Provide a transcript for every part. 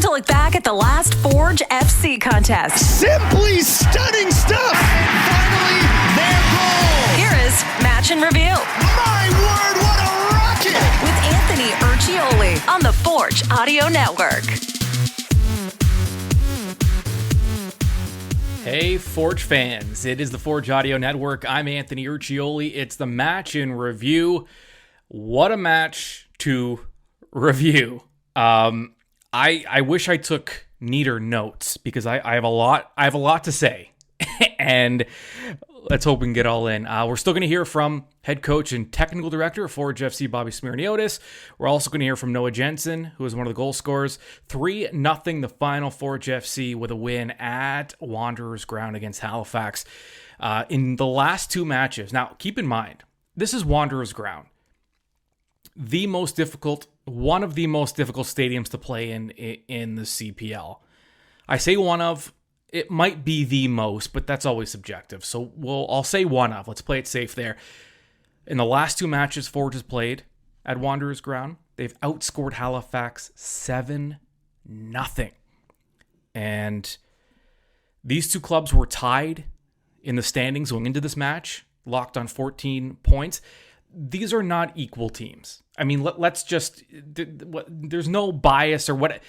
to look back at the last Forge FC contest. Simply stunning stuff. And finally, their goal. Here is Match and Review. My word, what a rocket. With Anthony Urciuoli on the Forge Audio Network. Hey, Forge fans. It is the Forge Audio Network. I'm Anthony Urciuoli. It's the Match and Review. What a match to review. I wish I took neater notes because I have a lot to say. And let's hope we can get all in. We're still going to hear from head coach and technical director of Forge FC, Bobby Smyrniotis. We're also going to hear from Noah Jensen, who is one of the goal scorers. 3-0 the final, Forge FC with a win at Wanderers ground against Halifax in the last two matches. Now, keep in mind, this is Wanderers ground. One of the most difficult stadiums to play in the CPL. I say one of, it might be the most, but that's always subjective. So I'll say one of. Let's play it safe there. In the last two matches Forge has played at Wanderers ground, they've outscored Halifax 7-0. And these two clubs were tied in the standings going into this match, locked on 14 points. These are not equal teams. I mean, let's just, there's no bias or what,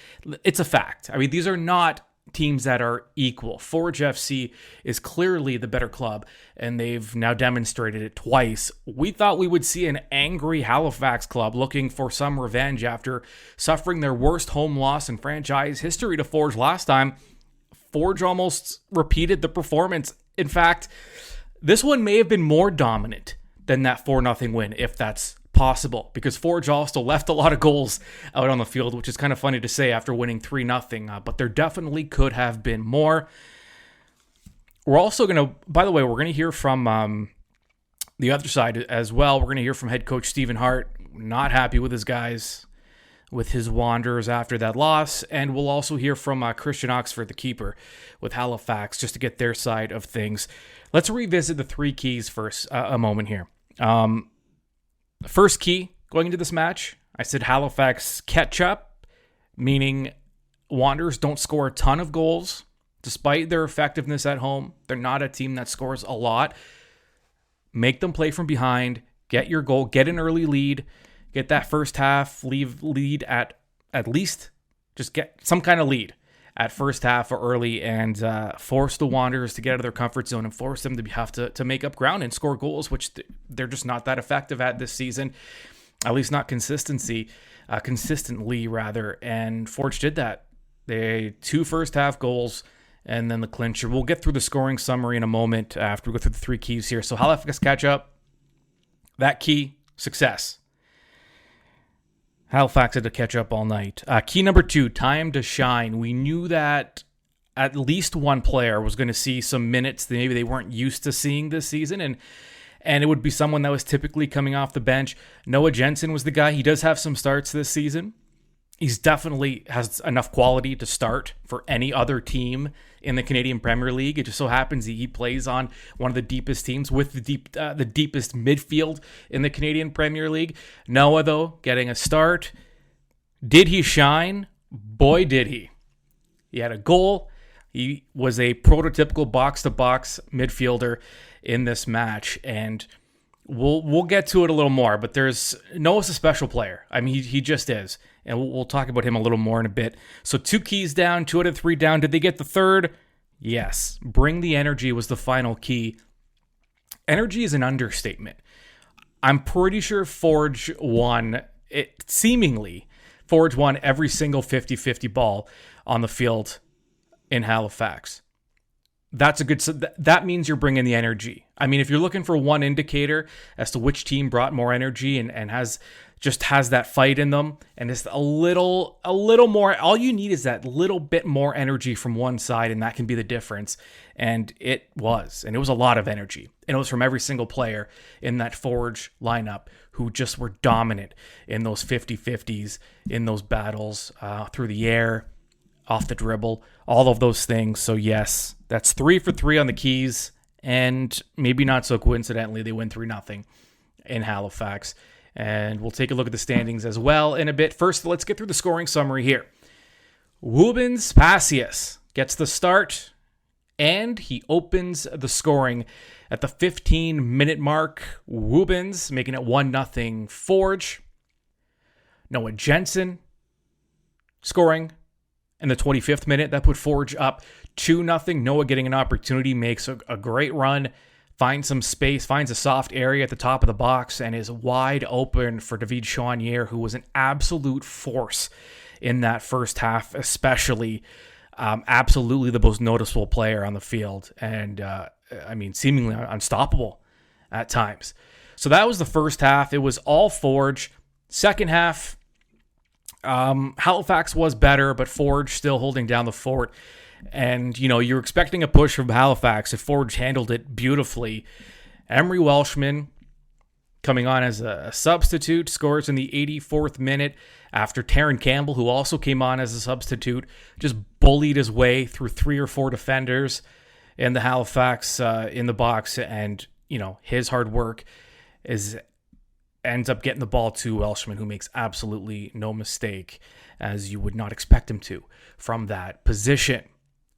it's a fact. I mean, these are not teams that are equal. Forge FC is clearly the better club, and they've now demonstrated it twice. We thought we would see an angry Halifax club looking for some revenge after suffering their worst home loss in franchise history to Forge last time. Forge almost repeated the performance. In fact, this one may have been more dominant than that 4-0 win, if that's possible, because Forge also left a lot of goals out on the field, which is kind of funny to say after winning 3-0, but there definitely could have been more. We're also going to, by the way, we're going to hear from the other side as well. We're going to hear from head coach Stephen Hart, not happy with his guys, with his Wanderers after that loss, and we'll also hear from Christian Oxner, the keeper, with Halifax, just to get their side of things. Let's revisit the three keys first, a moment here. First key going into this match, I said Halifax catch up, meaning Wanderers don't score a ton of goals despite their effectiveness at home. They're not a team that scores a lot. Make them play from behind, get your goal, get an early lead, get that first half lead at least, just get some kind of lead at first half or early, and force the Wanderers to get out of their comfort zone and force them to have to make up ground and score goals, which they're just not that effective at this season, at least not consistently rather. And Forge did that. They 2 first half goals and then the clincher. We'll get through the scoring summary in a moment after we go through the three keys here. So Halifax catch up. That key, success. Halifax had to catch up all night. Key number 2, time to shine. We knew that at least one player was going to see some minutes that maybe they weren't used to seeing this season, and it would be someone that was typically coming off the bench. Noah Jensen was the guy. He does have some starts this season. He's definitely has enough quality to start for any other team in the Canadian Premier League. It just so happens he plays on one of the deepest teams with the deepest midfield in the Canadian Premier League. Noah, though, getting a start. Did he shine? Boy, did he. He had a goal. He was a prototypical box-to-box midfielder in this match, and we'll get to it a little more, but Noah's a special player. I mean, he just is. And we'll talk about him a little more in a bit. So 2 keys down, 2 out of 3 down. Did they get the third? Yes. Bring the energy was the final key. Energy is an understatement. I'm pretty sure Forge won every single 50-50 ball on the field in Halifax. That means you're bringing the energy. I mean, if you're looking for one indicator as to which team brought more energy and has that fight in them, and it's a little more, all you need is that little bit more energy from one side, and that can be the difference. And it was a lot of energy. And it was from every single player in that Forge lineup who just were dominant in those 50-50s, in those battles, through the air, off the dribble, all of those things. So yes, that's 3 for 3 on the keys, and maybe not so coincidentally, they win 3-0 in Halifax. And we'll take a look at the standings as well in a bit. First, let's get through the scoring summary here. Woobens Passius gets the start, and he opens the scoring at the 15-minute mark. Woobens making it 1-0 Forge. Noah Jensen scoring in the 25th minute. That put Forge up 2-0. Noah getting an opportunity, makes a great run, finds some space, finds a soft area at the top of the box, and is wide open for David Chauanier, who was an absolute force in that first half, especially. Absolutely the most noticeable player on the field, and seemingly unstoppable at times. So that was the first half. It was all Forge. Second half, Halifax was better, but Forge still holding down the fort. And, you're expecting a push from Halifax if Forge handled it beautifully. Emery Welshman, coming on as a substitute, scores in the 84th minute after Taron Campbell, who also came on as a substitute, just bullied his way through 3 or 4 defenders in the Halifax in the box. And, his hard work ends up getting the ball to Welshman, who makes absolutely no mistake, as you would not expect him to from that position.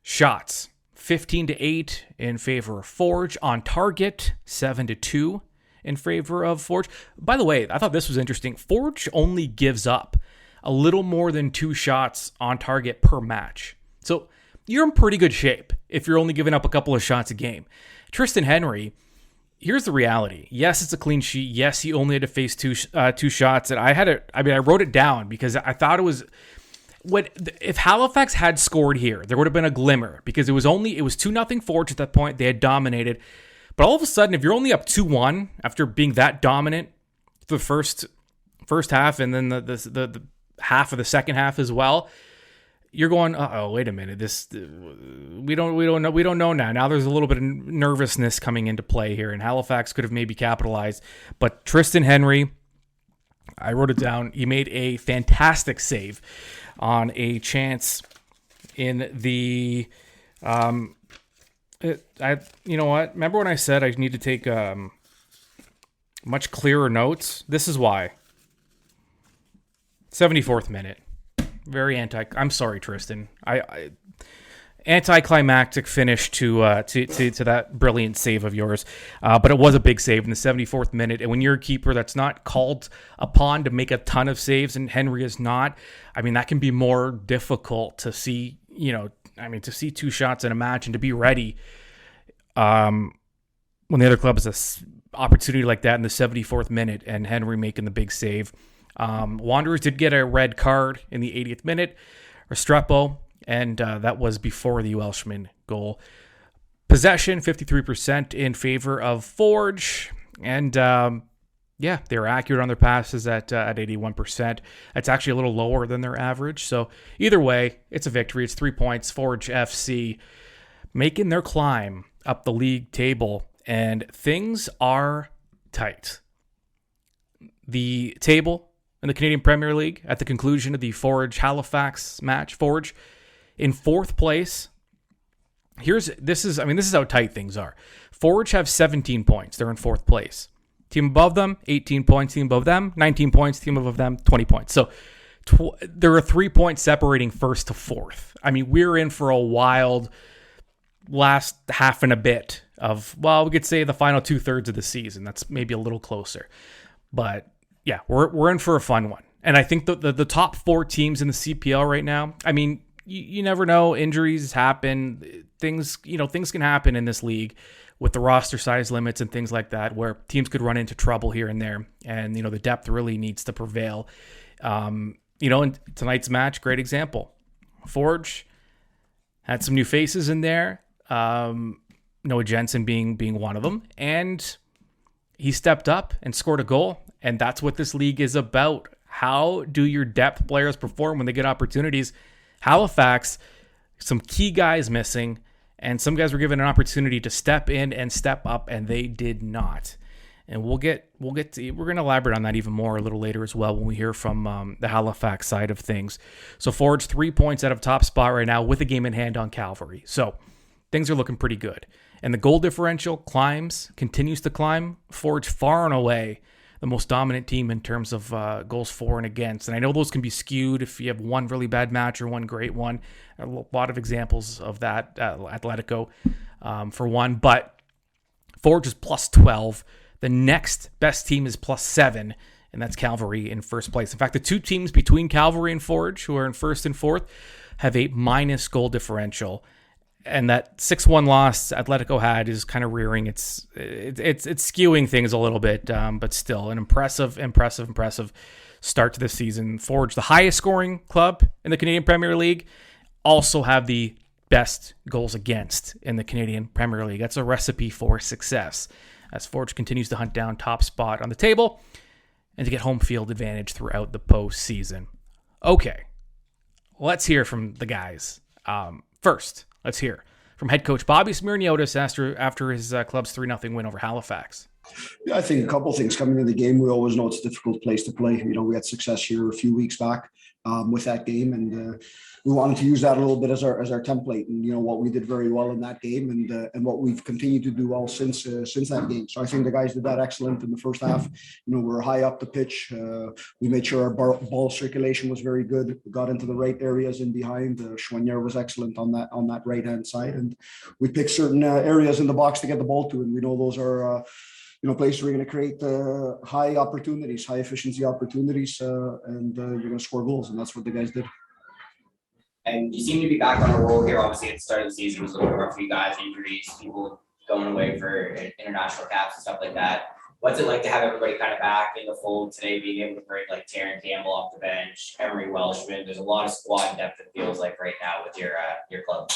Shots, 15-8 in favor of Forge. On target, 7-2 in favor of Forge. By the way, I thought this was interesting. Forge only gives up a little more than 2 shots on target per match. So you're in pretty good shape if you're only giving up a couple of shots a game. Tristan Henry, here's the reality. Yes, it's a clean sheet. Yes, he only had to face two shots. And I wrote it down because I thought it was... If Halifax had scored here, there would have been a glimmer, because it was 2-0 Forge at that point. They had dominated. But all of a sudden, if you're only up 2-1 after being that dominant the first half, and then the half of the second half as well, you're going, wait a minute, we don't know now. Now there's a little bit of nervousness coming into play here, and Halifax could have maybe capitalized. But Tristan Henry, I wrote it down, he made a fantastic save on a chance in the you know what? Remember when I said I need to take much clearer notes? This is why. 74th minute. I'm sorry, Tristan. Anticlimactic finish to that brilliant save of yours. But it was a big save in the 74th minute. And when you're a keeper that's not called upon to make a ton of saves, and Henry is not, that can be more difficult to see, to see 2 shots in a match and to be ready when the other club has an opportunity like that in the 74th minute, and Henry making the big save. Wanderers did get a red card in the 80th minute, Restrepo, and that was before the Welshman goal. Possession, 53% in favor of Forge, and they were accurate on their passes at 81%. That's actually a little lower than their average. So either way, it's a victory. It's 3 points. Forge FC making their climb up the league table, and things are tight. The table in the Canadian Premier League at the conclusion of the Forge-Halifax match. Forge in 4th place. This is how tight things are. Forge have 17 points. They're in 4th place. Team above them, 18 points. Team above them, 19 points. Team above them, 20 points. So there are 3 points separating 1st to 4th. We're in for a wild last half and a bit of, we could say the final 2/3 of the season. That's maybe a little closer. But yeah, we're in for a fun one. And I think the top 4 teams in the CPL right now, you never know. Injuries happen. Things can happen in this league with the roster size limits and things like that, where teams could run into trouble here and there. And, the depth really needs to prevail. In tonight's match, great example. Forge had some new faces in there. Noah Jensen being one of them. And he stepped up and scored a goal. And that's what this league is about. How do your depth players perform when they get opportunities? Halifax, some key guys missing, and some guys were given an opportunity to step in and step up, and they did not. And we're going to elaborate on that even more a little later as well when we hear from the Halifax side of things. So Forge 3 points out of top spot right now with a game in hand on Calvary. So things are looking pretty good. And the goal differential continues to climb. Forge far and away the most dominant team in terms of goals for and against. And I know those can be skewed if you have one really bad match or one great one. A lot of examples of that, Atletico for one. But Forge is plus 12. The next best team is plus 7, and that's Cavalry in first place. In fact, the two teams between Cavalry and Forge, who are in first and fourth, have a minus goal differential. And that 6-1 loss Atletico had is kind of rearing it's skewing things a little bit, but still an impressive start to the season. Forge, the highest scoring club in the Canadian Premier League, also have the best goals against in the Canadian Premier League. That's a recipe for success as Forge continues to hunt down top spot on the table and to get home field advantage throughout the postseason. Okay, let's hear from the guys. First, let's hear from head coach Bobby Smyrniotis after his club's 3-0 win over Halifax. Yeah, I think a couple of things coming into the game. We always know it's a difficult place to play. We had success here a few weeks back with that game, and we wanted to use that a little bit as our template. And what we did very well in that game, and what we've continued to do well since that game. So I think the guys did that excellent in the first half. We were high up the pitch. We made sure our ball circulation was very good. We got into the right areas in behind. Schwanier was excellent on that right hand side, and we picked certain areas in the box to get the ball to, and we know those are. Places where you're going to create high opportunities, high efficiency opportunities, and you're going to score goals, and that's what the guys did. And you seem to be back on a roll here. Obviously, at the start of the season, it was a little rough for you guys, injuries, people going away for international caps and stuff like that. What's it like to have everybody kind of back in the fold today, being able to bring like Taryn Campbell off the bench, Emery Welshman? There's a lot of squad depth, it feels like, right now with your club.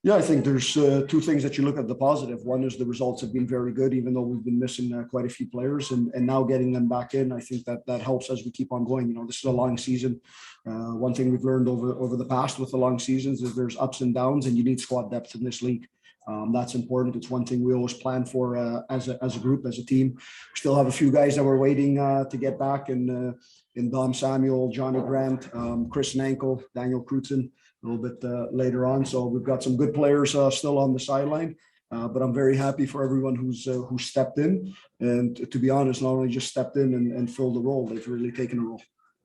Yeah, I think there's two things that you look at the positive. One is the results have been very good, even though we've been missing quite a few players, and now getting them back in, I think that helps as we keep on going. This is a long season. One thing we've learned over the past with the long seasons is there's ups and downs, and you need squad depth in this league. That's important. It's one thing we always plan for as a group, as a team. We still have a few guys that we're waiting to get back in Dom Samuel, Johnny Grant, Chris Nankel, Daniel Crutzen, a little bit later on. So we've got some good players still on the sideline, but I'm very happy for everyone who's stepped in. And to be honest, not only just stepped in and filled the role, they've really taken a role.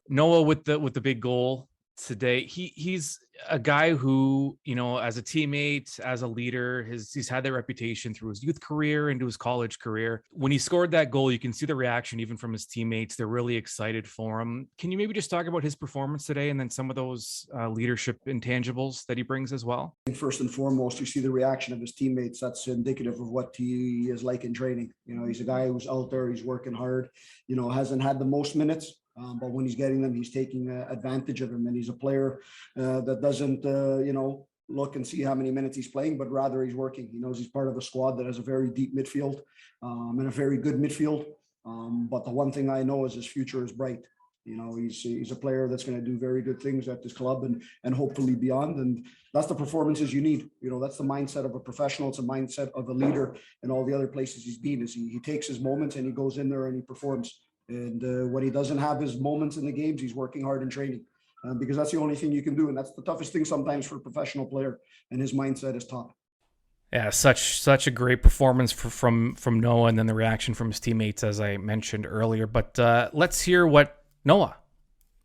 Noah with the big goal today. He's a guy who, as a teammate, as a leader, he's had that reputation through his youth career into his college career. When he scored that goal, you can see the reaction even from his teammates. They're really excited for him. Can you maybe just talk about his performance today and then some of those leadership intangibles that he brings as well? First and foremost, you see the reaction of his teammates. That's indicative of what he is like in training. He's a guy who's out there, he's working hard, hasn't had the most minutes. But when he's getting them, he's taking advantage of them. And he's a player that doesn't, look and see how many minutes he's playing, but rather he's working. He knows he's part of a squad that has a very deep midfield and a very good midfield. But the one thing I know is his future is bright. He's a player that's going to do very good things at this club and hopefully beyond. And that's the performances you need. That's the mindset of a professional. It's a mindset of a leader in all the other places he's been. Is he takes his moments and he goes in there and he performs. And when he doesn't have his moments in the games, he's working hard in training because that's the only thing you can do. And that's the toughest thing sometimes for a professional player. And his mindset is top. Yeah, such a great performance from Noah, and then the reaction from his teammates, as I mentioned earlier. But let's hear what Noah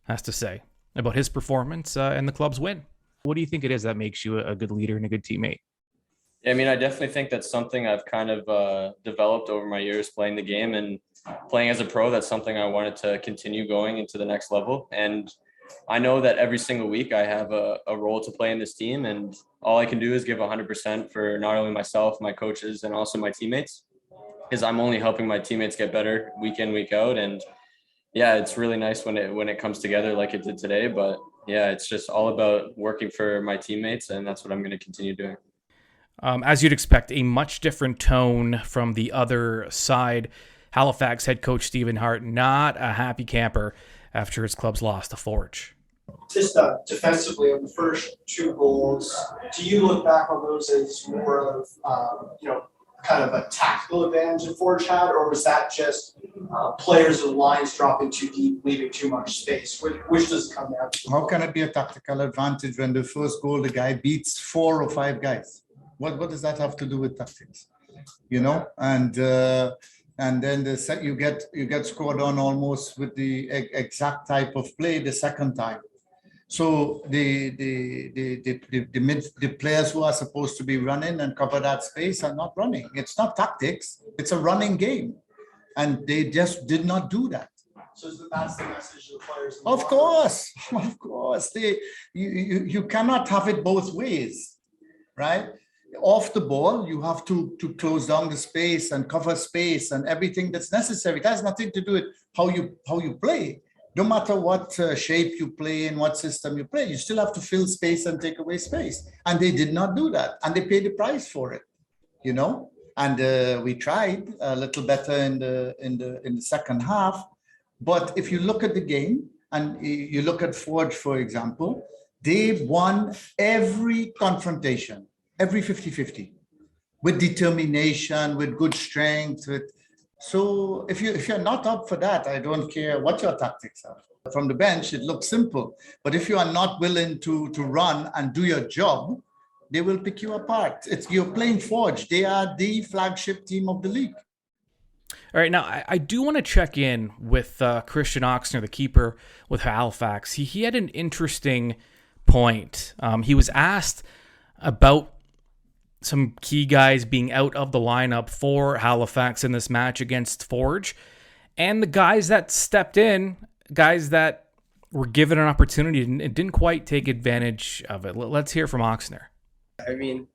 has to say about his performance and the club's win. What do you think it is that makes you a good leader and a good teammate? Yeah, I definitely think that's something I've kind of developed over my years playing the game, and playing as a pro, that's something I wanted to continue going into the next level. And I know that every single week I have a role to play in this team, and all I can do is give 100% for not only myself, my coaches, and also my teammates, because I'm only helping my teammates get better week in, week out. And yeah, it's really nice when it comes together like it did today. But yeah, it's just all about working for my teammates, and that's what I'm going to continue doing. As you'd expect, a much different tone from the other side. Halifax head coach Stephen Hart, not a happy camper after his club's loss to Forge. Just defensively on the first two goals, do you look back on those as more of, kind of a tactical advantage that Forge had, or was that just players and lines dropping too deep, leaving too much space? Which does it come down to? How can it be a tactical advantage when the first goal, the guy beats 4 or 5 guys? What does that have to do with tactics? And and then you get scored on almost with the exact type of play the second time. So the players who are supposed to be running and cover that space are not running. It's not tactics; it's a running game, and they just did not do that. So that's the message to the players. Of course. You cannot have it both ways, right? Off the ball, you have to close down the space and cover space and everything that's necessary. It has nothing to do with how you play. No matter what shape you play in, what system you play, you still have to fill space and take away space. And they did not do that, and they paid the price for it, you know. And we tried a little better in the second half. But if you look at the game and you look at Forge, for example, they won every confrontation, every 50-50, with determination, with good strength. So if you're not up for that, I don't care what your tactics are. From the bench, it looks simple. But if you are not willing to run and do your job, they will pick you apart. You're playing Forge. They are the flagship team of the league. All right, now I do want to check in with Christian Oxner, the keeper with Halifax. He had an interesting point. He was asked about some key guys being out of the lineup for Halifax in this match against Forge, and the guys that stepped in, guys that were given an opportunity and didn't quite take advantage of it. Let's hear from Oxner. I mean,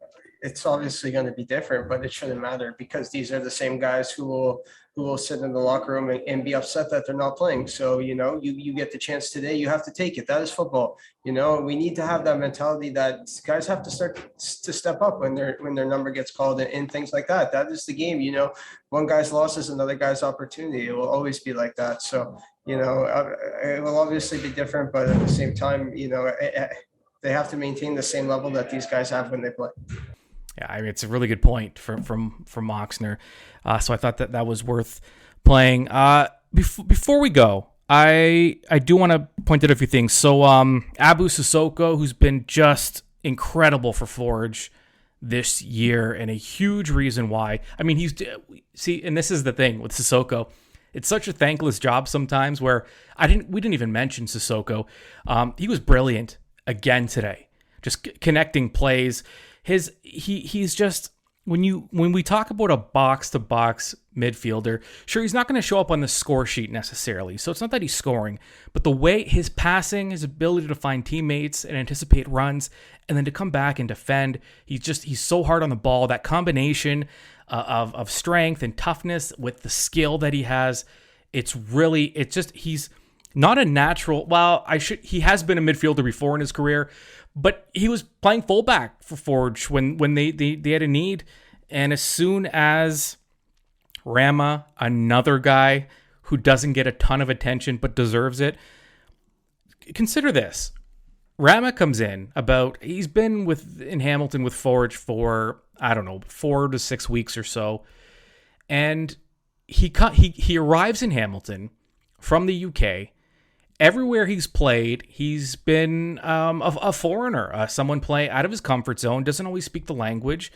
it's obviously going to be different, but it shouldn't matter because these are the same guys who will sit in the locker room and be upset that they're not playing. So, you know, you get the chance today, you have to take it. That is football. You know, we need to have that mentality that guys have to start to step up when their number gets called and things like that. That is the game. You know, one guy's loss is another guy's opportunity. It will always be like that. So, you know, it will obviously be different, but at the same time, you know, they have to maintain the same level that these guys have when they play. Yeah, I mean, it's a really good point from Oxner. So I thought that was worth playing. Before we go, I do want to point out a few things. So Abu Sissoko, who's been just incredible for Forge this year, and a huge reason why. I mean, and this is the thing with Sissoko. It's such a thankless job sometimes where we didn't even mention Sissoko. He was brilliant again today, just connecting plays. He's just, when we talk about a box-to-box midfielder, sure, he's not going to show up on the score sheet necessarily, so it's not that he's scoring, but the way his passing, his ability to find teammates and anticipate runs, and then to come back and defend, he's so hard on the ball. That combination of strength and toughness with the skill that he has, he's not a natural, he has been a midfielder before in his career, but he was playing fullback for Forge when they had a need. And as soon as Rama, another guy who doesn't get a ton of attention but deserves it, consider this. Rama comes in he's been in Hamilton with Forge for, 4 to 6 weeks or so. And he arrives in Hamilton from the UK. Everywhere he's played, he's been a foreigner, someone playing out of his comfort zone, doesn't always speak the language.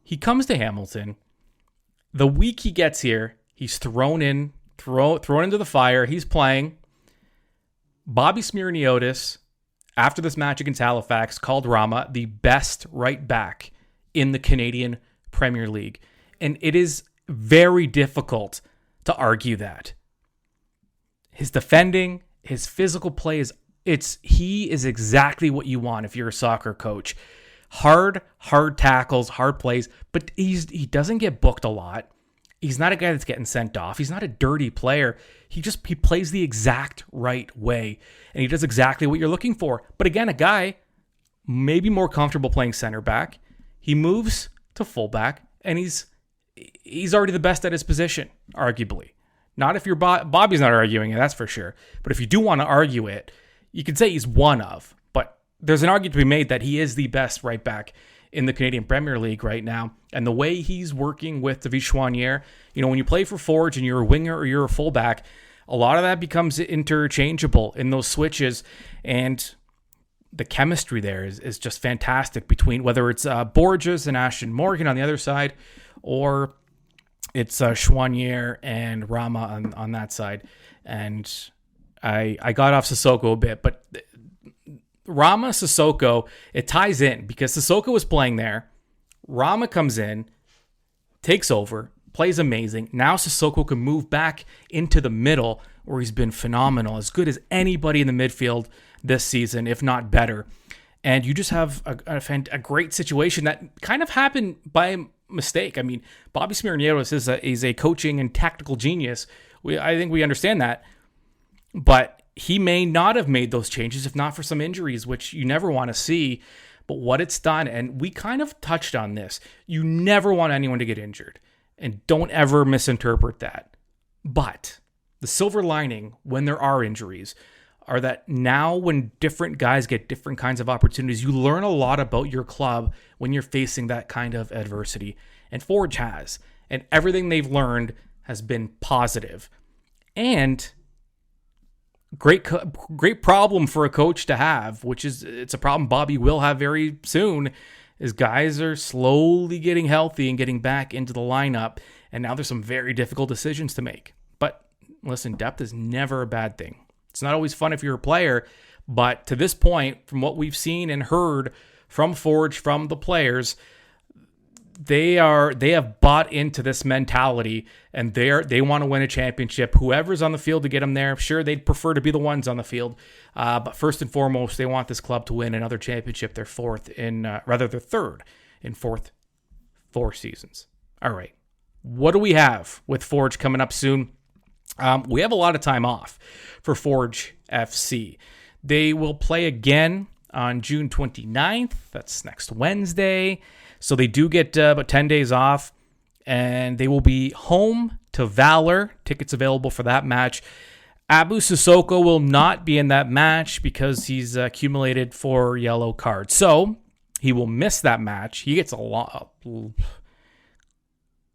He comes to Hamilton. The week he gets here, he's thrown into the fire. He's playing. Bobby Smyrniotis, after this match against Halifax, called Rama the best right back in the Canadian Premier League. And it is very difficult to argue that. His defending, his physical play he is exactly what you want if you're a soccer coach. Hard tackles, hard plays, but he doesn't get booked a lot. He's not a guy that's getting sent off. He's not a dirty player. He plays the exact right way, and he does exactly what you're looking for. But again, a guy maybe more comfortable playing center back. He moves to fullback, and he's already the best at his position, arguably. Not if you're Bobby's not arguing it, that's for sure. But if you do want to argue it, you could say he's one of. But there's an argument to be made that he is the best right back in the Canadian Premier League right now. And the way he's working with David Chouanier, when you play for Forge and you're a winger or you're a fullback, a lot of that becomes interchangeable in those switches. And the chemistry there is just fantastic between whether it's Borges and Ashton Morgan on the other side, or It's Schwanier and Rama on that side. And I got off Sissoko a bit, but Rama, Sissoko, it ties in because Sissoko was playing there. Rama comes in, takes over, plays amazing. Now Sissoko can move back into the middle where he's been phenomenal, as good as anybody in the midfield this season, if not better. And you just have a great situation that kind of happened by mistake. I mean, Bobby Smyrniotis is a coaching and tactical genius. I think we understand that. But he may not have made those changes if not for some injuries, which you never want to see. But what it's done, and we kind of touched on this, you never want anyone to get injured. And don't ever misinterpret that. But the silver lining when there are injuries are that now when different guys get different kinds of opportunities, you learn a lot about your club when you're facing that kind of adversity. And Forge has. And everything they've learned has been positive. And great problem for a coach to have, which is, it's a problem Bobby will have very soon, is guys are slowly getting healthy and getting back into the lineup. And now there's some very difficult decisions to make. But listen, depth is never a bad thing. It's not always fun if you're a player, but to this point, from what we've seen and heard from Forge, from the players, they have bought into this mentality, and they want to win a championship. Whoever's on the field to get them there, sure, they'd prefer to be the ones on the field, but first and foremost, they want this club to win another championship. They're third in 4 seasons. All right, what do we have with Forge coming up soon? We have a lot of time off for Forge FC. They will play again on June 29th. That's next Wednesday. So they do get about 10 days off, and they will be home to Valor. Tickets available for that match. Abu Sissoko will not be in that match because he's accumulated 4 yellow cards. So he will miss that match. He gets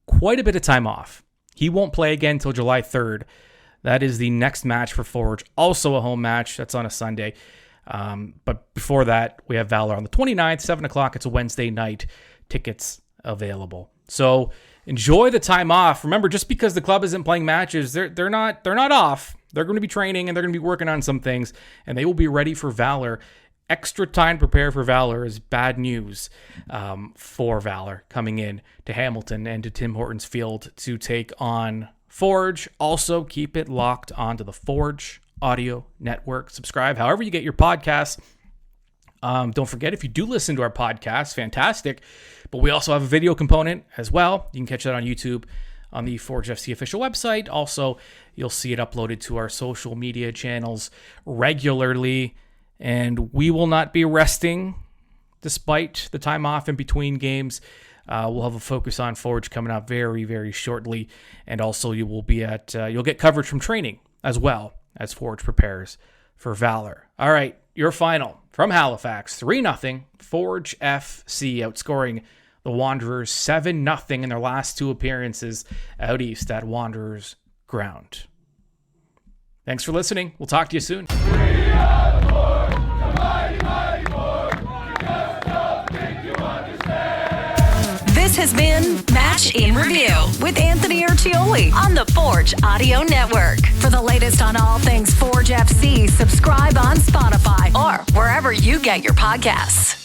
quite a bit of time off. He won't play again until July 3rd. That is the next match for Forge. Also a home match. That's on a Sunday. But before that, we have Valor on the 29th, 7 o'clock. It's a Wednesday night. Tickets available. So enjoy the time off. Remember, just because the club isn't playing matches, they're not off. They're going to be training and they're going to be working on some things, and they will be ready for Valor. Extra time to prepare for Valor is bad news for Valor coming in to Hamilton and to Tim Hortons Field to take on Forge. Also, keep it locked onto the Forge Audio Network. Subscribe however you get your podcasts. Don't forget, if you do listen to our podcast, fantastic. But we also have a video component as well. You can catch that on YouTube on the Forge FC official website. Also, you'll see it uploaded to our social media channels regularly. And we will not be resting despite the time off in between games. We'll have a focus on Forge coming up very, very shortly. And also you will be you'll get coverage from training as well as Forge prepares for Valor. All right, your final from Halifax, 3-0. Forge FC outscoring the Wanderers 7-0 in their last 2 appearances out east at Wanderers ground. Thanks for listening. We'll talk to you soon. This has been Match in Review with Anthony Urciuoli on the Forge Audio Network. For the latest on all things Forge FC, subscribe on Spotify or wherever you get your podcasts.